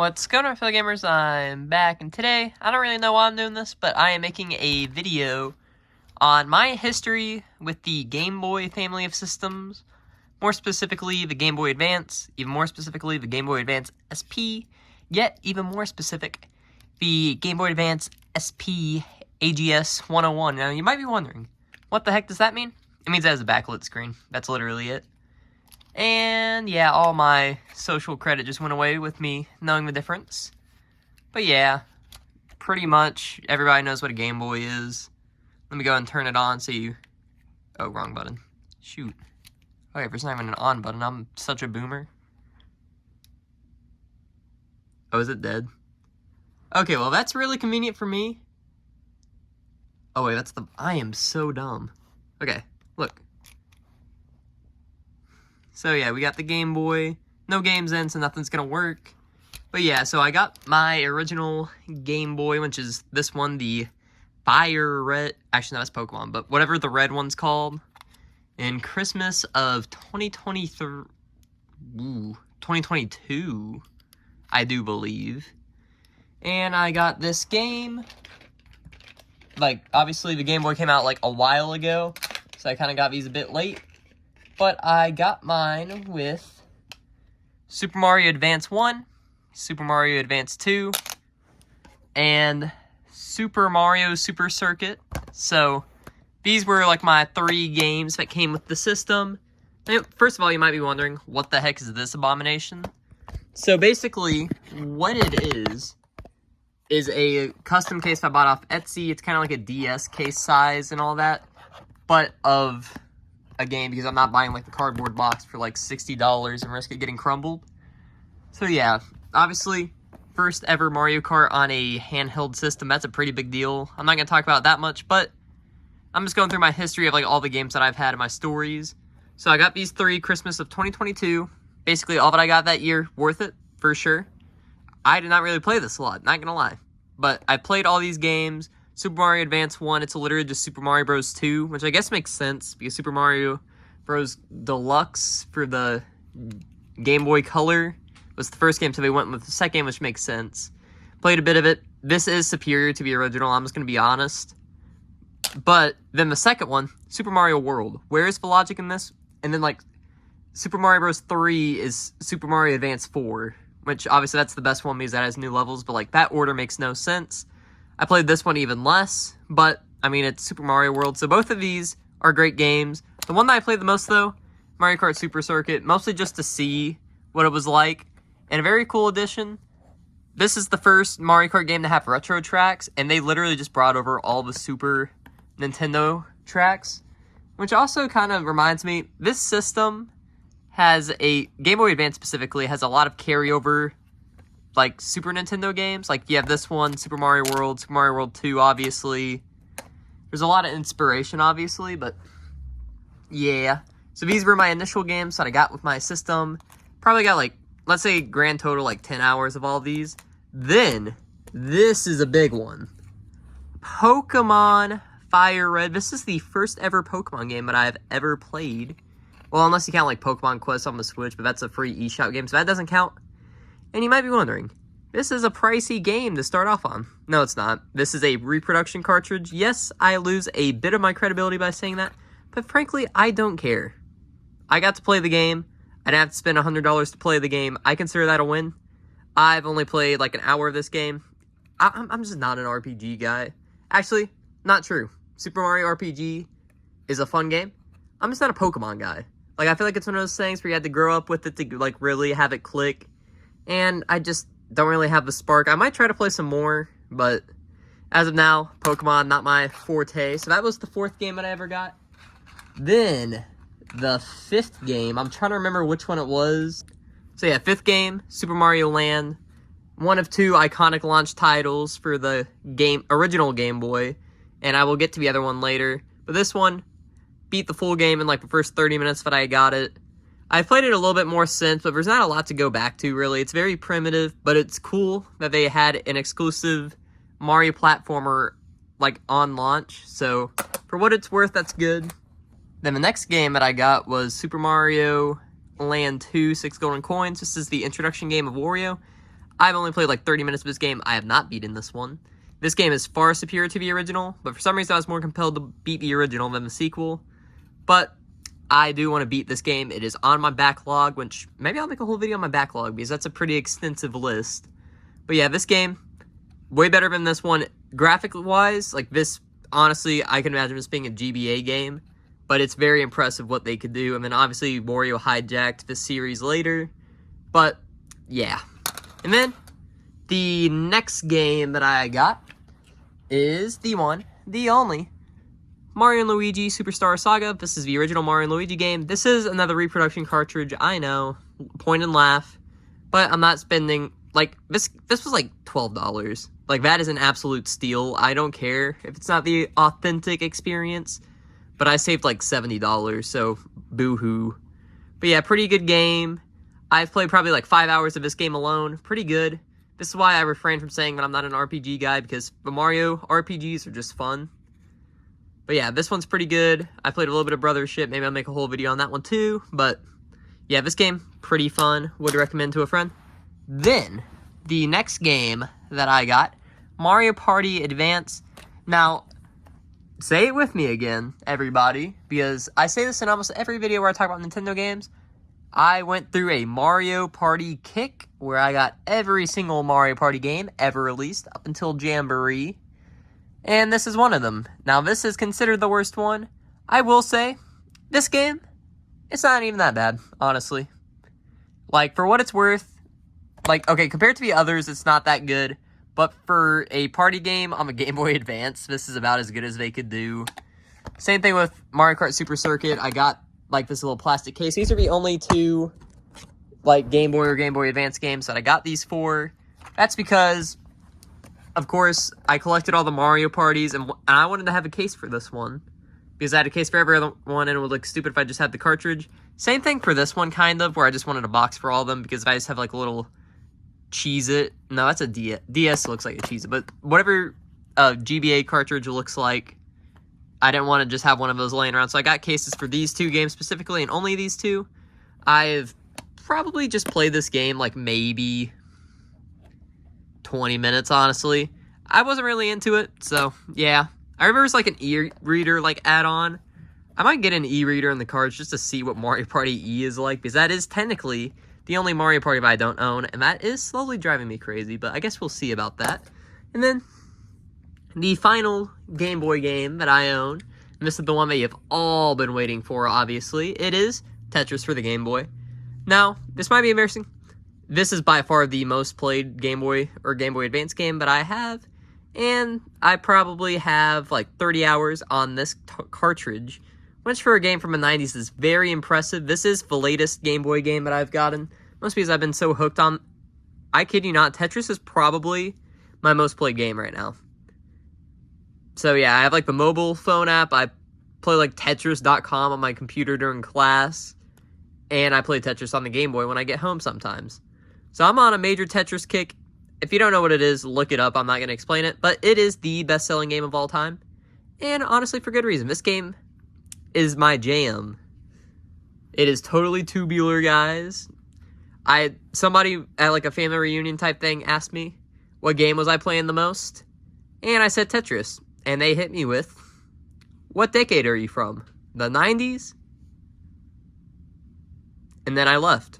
What's going on, fellow gamers? I'm back, and today, I don't really know why I'm doing this, but I am making a video on my history with the Game Boy family of systems, more specifically the Game Boy Advance, even more specifically the Game Boy Advance SP, yet even more specific, the Game Boy Advance SP AGS 101. Now, you might be wondering, what the heck does that mean? It means it has a backlit screen. That's literally it. And yeah, all my social credit just went away with me knowing the difference. But yeah, pretty much everybody knows what a Game Boy is. Let me go and turn it on so you... Oh, wrong button. Shoot. Okay, there's not even an on button. I'm such a boomer. Oh, is it dead? Okay, well, that's really convenient for me. Oh, wait, that's the... I am so dumb. Okay, look. So yeah, we got the Game Boy. No games in, so nothing's gonna work. But yeah, so I got my original Game Boy, which is this one, the Fire Red. Actually, no, that's Pokemon, but whatever the red one's called. In Christmas of 2022, I do believe. And I got this game. Like, obviously the Game Boy came out like a while ago, so I kind of got these a bit late. But I got mine with Super Mario Advance 1, Super Mario Advance 2, and Super Mario Super Circuit. So these were like my 3 games that came with the system. And first of all, you might be wondering, what the heck is this abomination? So basically, what it is a custom case I bought off Etsy. It's kind of like a DS case size and all that, but of a game, because I'm not buying like the cardboard box for like $60 and risk it getting crumbled. So yeah, obviously, first ever Mario Kart on a handheld system. That's a pretty big deal. I'm not going to talk about that much, but I'm just going through my history of like all the games that I've had in my stories. So I got these 3 Christmas of 2022. Basically all that I got that year, worth it, for sure. I did not really play this a lot, not going to lie. But I played all these games. Super Mario Advance 1, it's literally just Super Mario Bros. 2, which I guess makes sense, because Super Mario Bros. Deluxe for the Game Boy Color was the first game, so they went with the second game, which makes sense. Played a bit of it. This is superior to the original, I'm just going to be honest. But then the second one, Super Mario World. Where is the logic in this? And then, like, Super Mario Bros. 3 is Super Mario Advance 4, which obviously that's the best one because that has new levels, but, like, that order makes no sense. I played this one even less, but, I mean, it's Super Mario World, so both of these are great games. The one that I played the most, though, Mario Kart Super Circuit, mostly just to see what it was like, and a very cool addition. This is the first Mario Kart game to have retro tracks, and they literally just brought over all the Super Nintendo tracks, which also kind of reminds me, this system has a, Game Boy Advance specifically, has a lot of carryover like Super Nintendo games. Like you have this one, Super Mario World 2, obviously. There's a lot of inspiration, obviously, but yeah. So these were my initial games that I got with my system. Probably got like, let's say grand total like 10 hours of all of these. Then, this is a big one. Pokemon Fire Red. This is the first ever Pokemon game that I've ever played. Well, unless you count like Pokemon Quest on the Switch, but that's a free eShop game, so that doesn't count. And you might be wondering, this is a pricey game to start off on. No, it's not. This is a reproduction cartridge. Yes, I lose a bit of my credibility by saying that, but frankly, I don't care. I got to play the game. I didn't have to spend $100 to play the game. I consider that a win. I've only played like an hour of this game. I'm just not an RPG guy. Actually, not true. Super Mario RPG is a fun game. I'm just not a Pokemon guy. Like, I feel like it's one of those things where you had to grow up with it to like really have it click. And I just don't really have the spark. I might try to play some more, but as of now, Pokemon, not my forte. So that was the 4th game that I ever got. Then, the 5th game, I'm trying to remember which one it was. So yeah, 5th game, Super Mario Land. One of 2 iconic launch titles for the original Game Boy. And I will get to the other one later. But this one, beat the full game in like the first 30 minutes that I got it. I've played it a little bit more since, but there's not a lot to go back to, really. It's very primitive, but it's cool that they had an exclusive Mario platformer, like, on launch. So, for what it's worth, that's good. Then the next game that I got was Super Mario Land 2, 6 Golden Coins. This is the introduction game of Wario. I've only played like 30 minutes of this game. I have not beaten this one. This game is far superior to the original, but for some reason I was more compelled to beat the original than the sequel. But I do want to beat this game. It is on my backlog, which maybe I'll make a whole video on my backlog because that's a pretty extensive list. But yeah, this game, way better than this one. Graphic-wise, like this, honestly, I can imagine this being a GBA game. But it's very impressive what they could do. And then obviously Wario hijacked this series later. But yeah. And then the next game that I got is the one, the only, Mario & Luigi Superstar Saga. This is the original Mario & Luigi game. This is another reproduction cartridge, I know, point and laugh, but I'm not spending, like, this was like $12. Like, that is an absolute steal. I don't care if it's not the authentic experience, but I saved like $70, so boo-hoo. But yeah, pretty good game. I've played probably like 5 hours of this game alone. Pretty good. This is why I refrain from saying that I'm not an RPG guy, because the Mario RPGs are just fun. But yeah, this one's pretty good. I played a little bit of Brothership. Maybe I'll make a whole video on that one too. But yeah, this game, pretty fun. Would recommend to a friend. Then, the next game that I got, Mario Party Advance. Now, say it with me again, everybody, because I say this in almost every video where I talk about Nintendo games. I went through a Mario Party kick where I got every single Mario Party game ever released up until Jamboree. And this is one of them. Now, this is considered the worst one. I will say, this game, it's not even that bad, honestly. Like, for what it's worth, like, okay, compared to the others, it's not that good. But for a party game on the Game Boy Advance, this is about as good as they could do. Same thing with Mario Kart Super Circuit. I got like this little plastic case. These are the only two like Game Boy or Game Boy Advance games that I got these for. That's because, of course, I collected all the Mario parties, and I wanted to have a case for this one. Because I had a case for every other one, and it would look stupid if I just had the cartridge. Same thing for this one, kind of, where I just wanted a box for all of them, because if I just have like a little Cheez-It. No, that's a DS. DS looks like a Cheez-It, but whatever GBA cartridge looks like, I didn't want to just have one of those laying around, so I got cases for these two games specifically, and only these two. I've probably just played this game like maybe 20 minutes, honestly. I wasn't really into it, so yeah. I remember it's like an e-reader like add-on. I might get an e-reader in the cards just to see what Mario Party E is like, because that is technically the only Mario Party that I don't own, and that is slowly driving me crazy, but I guess we'll see about that. And then the final Game Boy game that I own, and this is the one that you've all been waiting for, obviously. It is Tetris for the Game Boy. Now, this might be embarrassing. This is by far the most played Game Boy or Game Boy Advance game that I have, and I probably have like 30 hours on this cartridge, which for a game from the 90s is very impressive. This is the latest Game Boy game that I've gotten, mostly because I've been so hooked on, I kid you not, Tetris is probably my most played game right now. So yeah, I have like the mobile phone app. I play like Tetris.com on my computer during class. And I play Tetris on the Game Boy when I get home sometimes. So I'm on a major Tetris kick. If you don't know what it is, look it up. I'm not going to explain it. But it is the best-selling game of all time. And honestly, for good reason. This game is my jam. It is totally tubular, guys. Somebody at like a family reunion type thing asked me what game was I playing the most. And I said Tetris. And they hit me with, what decade are you from? The 90s? And then I left.